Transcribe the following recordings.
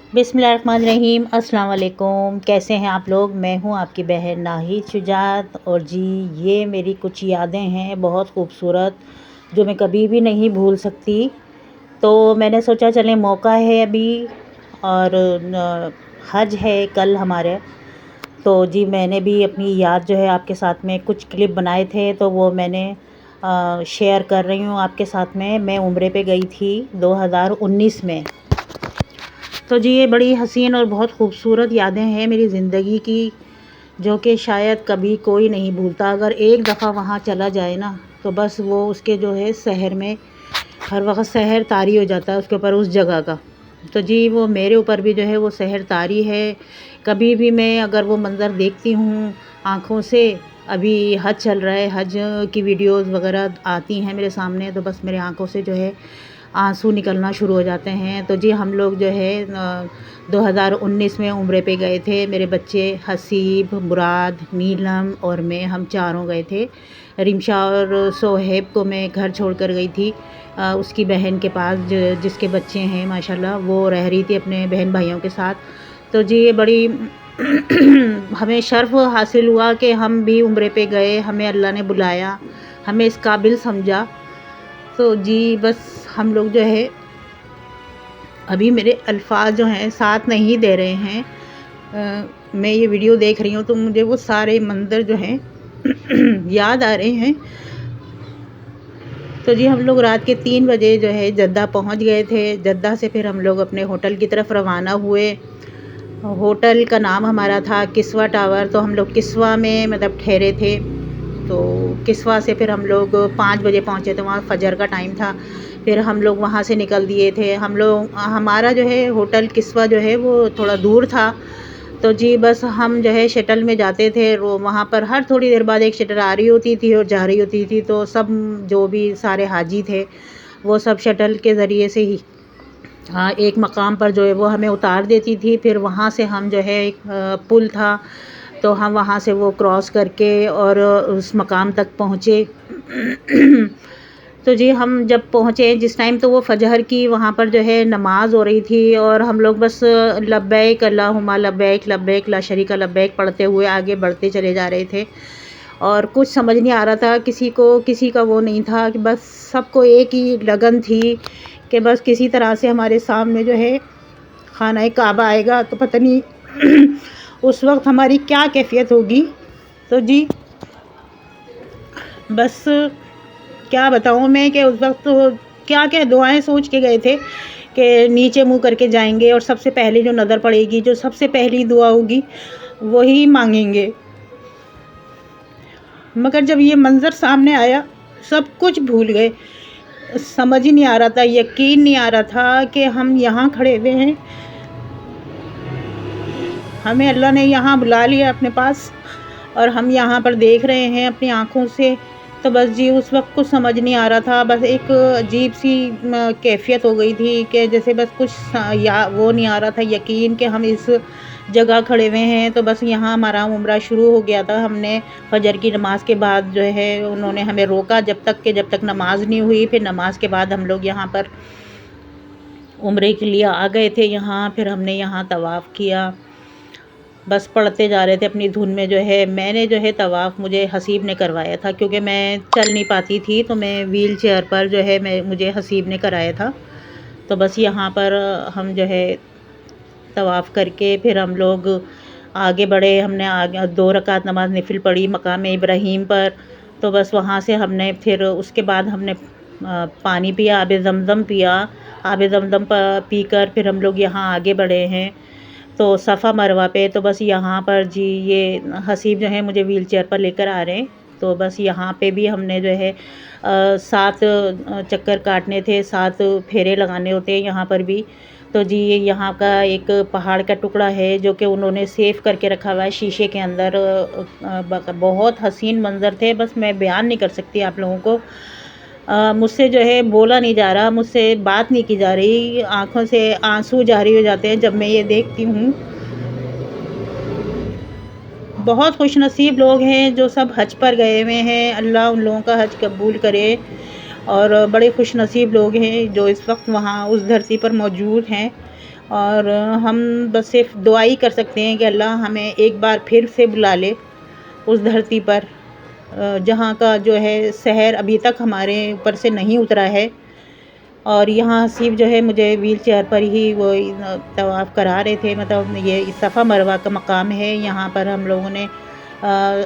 बिस्मिल्लाहिर्रहमानिर्रहीम। अस्सलाम वालेकुम। कैसे हैं आप लोग? मैं हूं आपकी बहन नाहिद शुजात। और जी ये मेरी कुछ यादें हैं बहुत ख़ूबसूरत जो मैं कभी भी नहीं भूल सकती। तो मैंने सोचा चलें, मौका है अभी और हज है कल हमारे। तो जी मैंने भी अपनी याद जो है आपके साथ में कुछ क्लिप बनाए थे, तो वो मैंने शेयर कर रही हूँ आपके साथ में। मैं उम्रे पे गई थी 2019 में। तो जी ये बड़ी हसीन और बहुत ख़ूबसूरत यादें हैं मेरी ज़िंदगी की, जो कि शायद कभी कोई नहीं भूलता। अगर एक दफ़ा वहाँ चला जाए ना, तो बस वो उसके जो है शहर में हर वक्त शहर तारी हो जाता है उसके ऊपर, उस जगह का। तो जी वो मेरे ऊपर भी जो है वो शहर तारी है। कभी भी मैं अगर वो मंज़र देखती हूँ आँखों से, अभी हज चल रहा है, हज की वीडियोज़ वगैरह आती हैं मेरे सामने, तो बस मेरे आँखों से जो है आंसू निकलना शुरू हो जाते हैं। तो जी हम लोग जो है 2019 में उम्रे पे गए थे। मेरे बच्चे हसीब, मुराद, नीलम और मैं, हम चारों गए थे। रिमशा और सोहेब को मैं घर छोड़ कर गई थी उसकी बहन के पास, जिसके बच्चे हैं माशाल्लाह। वो रह रही थी अपने बहन भाइयों के साथ। तो जी ये बड़ी हमें शर्फ़ हासिल हुआ कि हम भी उम्रे पे गए, हमें अल्लाह ने बुलाया, हमें इस काबिल समझा। तो जी बस हम लोग जो है, अभी मेरे अल्फाज जो हैं साथ नहीं दे रहे हैं। मैं ये वीडियो देख रही हूँ तो मुझे वो सारे मंज़र जो हैं याद आ रहे हैं। तो जी हम लोग रात के 3 बजे जो है जद्दा पहुँच गए थे। जद्दा से फिर हम लोग अपने होटल की तरफ रवाना हुए। होटल का नाम हमारा था किस्वा टावर। तो हम लोग किस्वा में मतलब ठहरे थे। तो किस्वा से फिर हम लोग 5 बजे पहुँचे थे, वहाँ फ़जर का टाइम था। फिर हम लोग वहाँ से निकल दिए थे। हमारा जो है होटल किस्वा जो है वो थोड़ा दूर था। तो जी बस हम जो है शटल में जाते थे। वहाँ पर हर थोड़ी देर बाद एक शटल आ रही होती थी और जा रही होती थी। तो सब जो भी सारे हाजी थे वो सब शटल के ज़रिए से ही हाँ एक मकाम पर जो है वो हमें उतार देती थी। फिर वहाँ से हम जो है एक पुल था, तो हम वहाँ से वो क्रॉस करके और उस मकाम तक पहुँचे। तो जी हम जब पहुँचे जिस टाइम, तो वो फ़जर की वहाँ पर जो है नमाज़ हो रही थी और हम लोग बस लब्बैक अल्लाहुम्मा लब्बैक लब्बैक ला शरीका लब्बैक पढ़ते हुए आगे बढ़ते चले जा रहे थे। और कुछ समझ नहीं आ रहा था, किसी का वो नहीं था कि बस सबको एक ही लगन थी कि बस किसी तरह से हमारे सामने जो है खाना काबा आएगा तो पता नहीं उस वक्त हमारी क्या कैफियत होगी। तो जी बस क्या बताऊँ मैं कि उस वक्त तो क्या क्या दुआएं सोच के गए थे कि नीचे मुंह करके जाएंगे और सबसे पहले जो नज़र पड़ेगी, जो सबसे पहली दुआ होगी वही मांगेंगे। मगर जब ये मंज़र सामने आया सब कुछ भूल गए। समझ ही नहीं आ रहा था, यकीन नहीं आ रहा था कि हम यहाँ खड़े हुए हैं, हमें अल्लाह ने यहाँ बुला लिया अपने पास और हम यहाँ पर देख रहे हैं अपनी आँखों से। तो बस जी उस वक्त कुछ समझ नहीं आ रहा था। बस एक अजीब सी कैफियत हो गई थी कि जैसे बस कुछ या वो नहीं आ रहा था यकीन कि हम इस जगह खड़े हुए हैं। तो बस यहाँ हमारा उम्रा शुरू हो गया था। हमने फ़जर की नमाज़ के बाद जो है उन्होंने हमें रोका जब तक नमाज़ नहीं हुई। फिर नमाज़ के बाद हम लोग यहाँ पर उम्रे के लिए आ गए थे यहाँ। फिर हमने यहाँ तवाफ़ किया, बस पढ़ते जा रहे थे अपनी धुन में। जो है मैंने जो है तवाफ़ मुझे हसीब ने करवाया था, क्योंकि मैं चल नहीं पाती थी, तो मैं व्हील चेयर पर जो है मुझे हसीब ने कराया था। तो बस यहाँ पर हम जो है तवाफ़ करके फिर हम लोग आगे बढ़े। हमने आगे 2 रकात नमाज नफिल पढ़ी मकाम इब्राहीम पर। तो बस वहाँ से हमने फिर उसके बाद हमने पानी पिया, आब ज़मज़म पिया। आब ज़मज़म पीकर फिर हम लोग यहाँ आगे बढ़े हैं तो सफ़ा मरवा पे। तो बस यहाँ पर जी ये हसीब जो है मुझे व्हील चेयर पर लेकर आ रहे हैं। तो बस यहाँ पे भी हमने जो है 7 चक्कर काटने थे, 7 फेरे लगाने होते हैं यहाँ पर भी। तो जी ये यहाँ का एक पहाड़ का टुकड़ा है जो कि उन्होंने सेव करके रखा हुआ है शीशे के अंदर। बहुत हसीन मंज़र थे, बस मैं बयान नहीं कर सकती आप लोगों को। मुझसे जो है बोला नहीं जा रहा, मुझसे बात नहीं की जा रही, आँखों से आंसू जारी हो जाते हैं जब मैं ये देखती हूँ। बहुत खुशनसीब लोग हैं जो सब हज पर गए हुए हैं, अल्लाह उन लोगों का हज कबूल करे। और बड़े खुशनसीब लोग हैं जो इस वक्त वहाँ उस धरती पर मौजूद हैं। और हम बस सिर्फ दुआ ही कर सकते हैं कि अल्लाह हमें एक बार फिर से बुला ले उस धरती पर जहाँ का जो है सहर अभी तक हमारे ऊपर से नहीं उतरा है। और यहाँ हसीब जो है मुझे व्हील चेयर पर ही वो तवाफ़ करा रहे थे। मतलब ये सफ़ा मरवा का मकाम है। यहाँ पर हम लोगों ने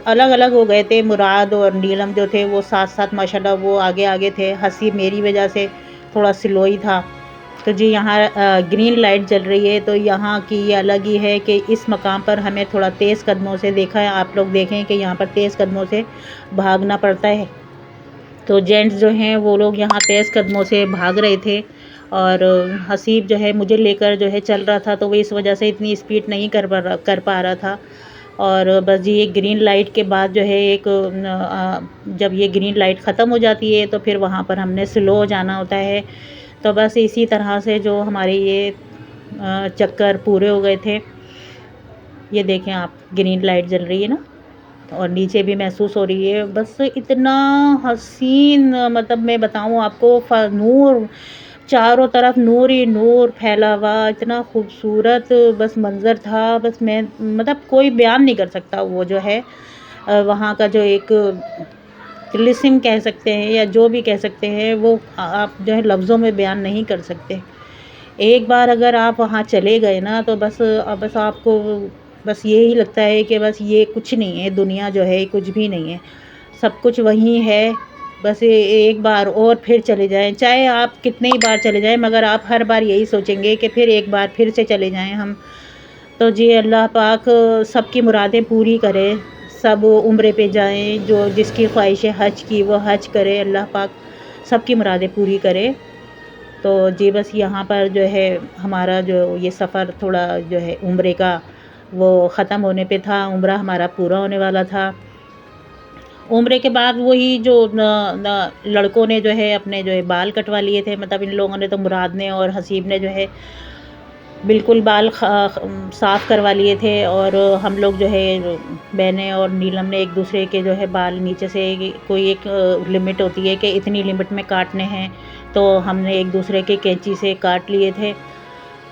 अलग अलग हो गए थे। मुराद और नीलम जो थे वो साथ साथ माशाल्लाह वो आगे आगे थे। हसीब मेरी वजह से थोड़ा स्लो ही था। तो जी यहाँ ग्रीन लाइट जल रही है। तो यहाँ की ये अलग ही है कि इस मकाम पर हमें थोड़ा तेज़ कदमों से देखा है। आप लोग देखें कि यहाँ पर तेज़ कदमों से भागना पड़ता है। तो जेंट्स जो हैं वो लोग यहाँ तेज़ कदमों से भाग रहे थे और हसीब जो है मुझे लेकर जो है चल रहा था। तो वो इस वजह से इतनी स्पीड नहीं कर पा रहा था। और बस जी एक ग्रीन लाइट के बाद जो है जब ये ग्रीन लाइट ख़त्म हो जाती है तो फिर वहाँ पर हमने स्लो हो जाना होता है। तो बस इसी तरह से जो हमारे ये चक्कर पूरे हो गए थे। ये देखें आप, ग्रीन लाइट जल रही है ना, और नीचे भी महसूस हो रही है। बस इतना हसीन, मतलब मैं बताऊँ आपको, नूर, चारों तरफ नूर ही नूर फैला हुआ, इतना खूबसूरत बस मंज़र था। बस मैं मतलब कोई बयान नहीं कर सकता वो जो है वहाँ का जो एक तिलिस्म कह सकते हैं या जो भी कह सकते हैं, वो आप जो है लफ्ज़ों में बयान नहीं कर सकते। एक बार अगर आप वहाँ चले गए ना तो बस आपको बस यही लगता है कि बस ये कुछ नहीं है, दुनिया जो है कुछ भी नहीं है, सब कुछ वहीं है। बस एक बार और फिर चले जाएं, चाहे आप कितने ही बार चले जाएं, मगर आप हर बार यही सोचेंगे कि फिर एक बार फिर से चले जाएं हम। तो जी अल्लाह पाक सबकी मुरादें पूरी करे, सब उम्रे पे जाएं, जो जिसकी ख्वाहिश है हज की वो हज करे, अल्लाह पाक सबकी मुरादें पूरी करे। तो जी बस यहाँ पर जो है हमारा जो ये सफ़र थोड़ा जो है उम्रे का वो ख़त्म होने पे था। उम्रा हमारा पूरा होने वाला था। उम्रे के बाद वही जो लड़कों ने जो है अपने जो है बाल कटवा लिए थे। मतलब इन लोगों ने तो, मुराद ने और हसीब ने जो है बिल्कुल बाल साफ़ करवा लिए थे। और हम लोग जो है बहनें और नीलम ने एक दूसरे के जो है बाल नीचे से कोई एक लिमिट होती है कि इतनी लिमिट में काटने हैं, तो हमने एक दूसरे के कैंची से काट लिए थे।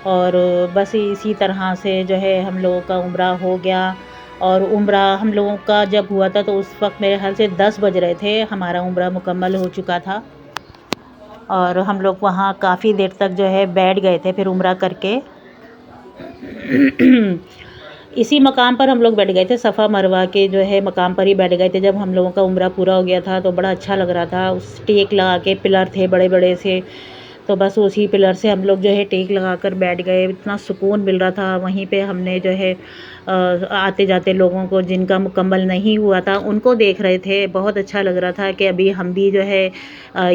और बस इसी तरह से जो है हम लोगों का उम्रा हो गया। और उम्रा हम लोगों का जब हुआ था तो उस वक्त मेरे ख्याल से 10 बज रहे थे, हमारा उम्रा मुकम्मल हो चुका था। और हम लोग वहाँ काफ़ी देर तक जो है बैठ गए थे फिर उम्रा करके। इसी मकाम पर हम लोग बैठ गए थे, सफ़ा मरवा के जो है मकाम पर ही बैठ गए थे। जब हम लोगों का उम्रा पूरा हो गया था तो बड़ा अच्छा लग रहा था। उस टेक लगा के, पिलर थे बड़े बड़े से, तो बस उसी पिलर से हम लोग जो है टेक लगा कर बैठ गए। इतना सुकून मिल रहा था। वहीं पे हमने जो है आते जाते लोगों को, जिनका मुकम्मल नहीं हुआ था, उनको देख रहे थे। बहुत अच्छा लग रहा था कि अभी हम भी जो है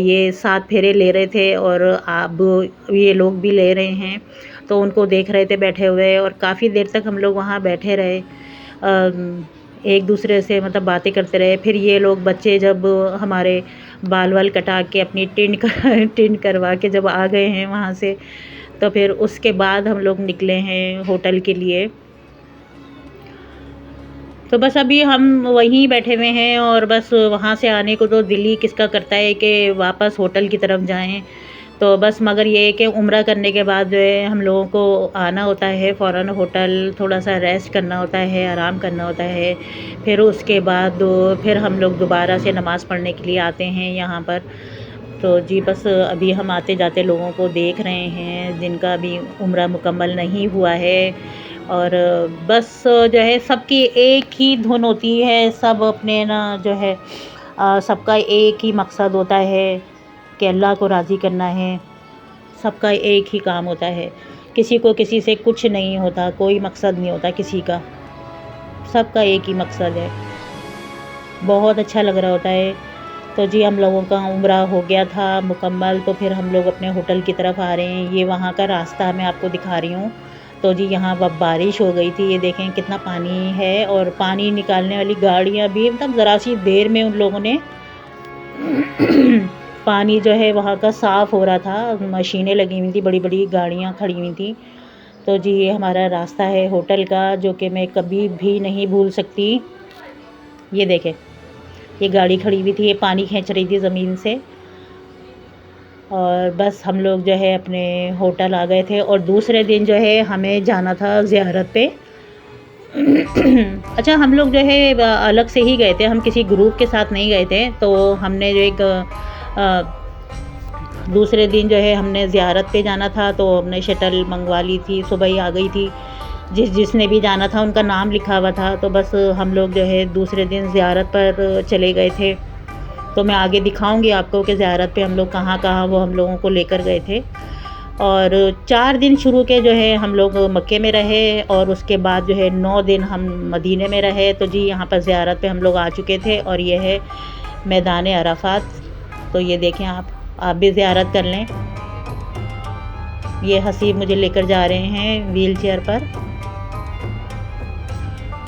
ये 7 फेरे ले रहे थे और अब ये लोग भी ले रहे हैं। तो उनको देख रहे थे बैठे हुए, और काफ़ी देर तक हम लोग वहाँ बैठे रहे, एक दूसरे से मतलब बातें करते रहे। फिर ये लोग बच्चे जब हमारे बाल वाल कटा के अपनी टिन करवा के जब आ गए हैं वहाँ से, तो फिर उसके बाद हम लोग निकले हैं होटल के लिए। तो बस अभी हम वहीं बैठे हुए हैं और बस वहाँ से आने को तो दिल ही किसका करता है कि वापस होटल की तरफ जाएं। तो बस मगर ये है कि उम्रा करने के बाद जो है हम लोगों को आना होता है फ़ौरन होटल, थोड़ा सा रेस्ट करना होता है, आराम करना होता है। फिर उसके बाद फिर हम लोग दोबारा से नमाज़ पढ़ने के लिए आते हैं यहाँ पर। तो जी बस अभी हम आते जाते लोगों को देख रहे हैं जिनका अभी उम्रा मुकम्मल नहीं हुआ है। और बस जो है सबकी एक ही धुन होती है, सब अपने ना जो है सबका एक ही मकसद होता है कि अल्लाह को राज़ी करना है। सबका एक ही काम होता है, किसी को किसी से कुछ नहीं होता, कोई मकसद नहीं होता किसी का, सबका एक ही मकसद है। बहुत अच्छा लग रहा होता है। तो जी हम लोगों का उम्रा हो गया था मुकम्मल। तो फिर हम लोग अपने होटल की तरफ आ रहे हैं। ये वहाँ का रास्ता मैं आपको दिखा रही हूँ। तो जी यहाँ अब बारिश हो गई थी, ये देखें कितना पानी है, और पानी निकालने वाली गाड़ियाँ भी, मतलब ज़रा सी देर में उन लोगों ने पानी जो है वहाँ का साफ़ हो रहा था, मशीनें लगी हुई थी, बड़ी बड़ी गाड़ियाँ खड़ी हुई थी। तो जी ये हमारा रास्ता है होटल का, जो कि मैं कभी भी नहीं भूल सकती। ये देखें, ये गाड़ी खड़ी हुई थी, ये पानी खींच रही थी ज़मीन से। और बस हम लोग जो है अपने होटल आ गए थे और दूसरे दिन जो है हमें जाना था ज़ियारत पे। अच्छा, हम लोग जो है अलग से ही गए थे, हम किसी ग्रुप के साथ नहीं गए थे। तो हमने जो एक दूसरे दिन जो है हमने ज़ियारत पे जाना था, तो हमने शटल मंगवा ली थी, सुबह ही आ गई थी। जिसने भी जाना था उनका नाम लिखा हुआ था, तो बस हम लोग जो है दूसरे दिन ज़ियारत पर चले गए थे। तो मैं आगे दिखाऊंगी आपको कि ज़ियारत पे हम लोग कहाँ-कहाँ वो हम लोगों को लेकर गए थे। और 4 दिन शुरू के जो है हम लोग मक्के में रहे और उसके बाद जो है 9 दिन हम मदीने में रहे। तो जी यहाँ पर ज़ियारत पे हम लोग आ चुके थे और ये है मैदान अराफ़ात। तो ये देखें, आप भी ज़ियारत कर लें। ये हसीब मुझे लेकर जा रहे हैं व्हील चेयर पर।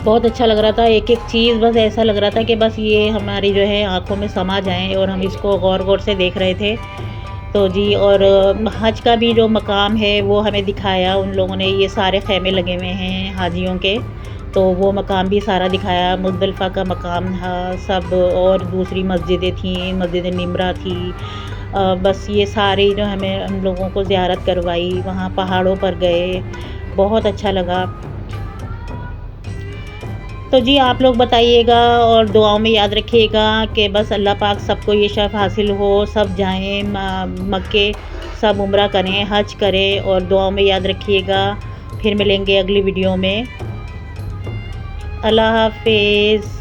बहुत अच्छा लग रहा था, एक-एक चीज़ बस ऐसा लग रहा था कि बस ये हमारी जो है आँखों में समा जाएँ और हम इसको गौर-गौर से देख रहे थे। तो जी, और हज का भी जो मकाम है वो हमें दिखाया उन लोगों ने। ये सारे ख़ैमे लगे हुए हैं हाजियों के, तो वो मकाम भी सारा दिखाया। मुज़दलिफ़ा का मकाम था सब, और दूसरी मस्जिदें थीं, मस्जिद निमरा थी। बस ये सारे जो हमें हम लोगों को ज़ियारत करवाई, वहाँ पहाड़ों पर गए, बहुत अच्छा लगा। तो जी आप लोग बताइएगा और दुआओं में याद रखिएगा कि बस अल्लाह पाक सबको ये शर्फ़ हासिल हो, सब जाएँ मक्के, सब उम्रा करें, हज करें, और दुआओं में याद रखिएगा। फिर मिलेंगे अगली वीडियो में। अल्लाह हाफ़िज़।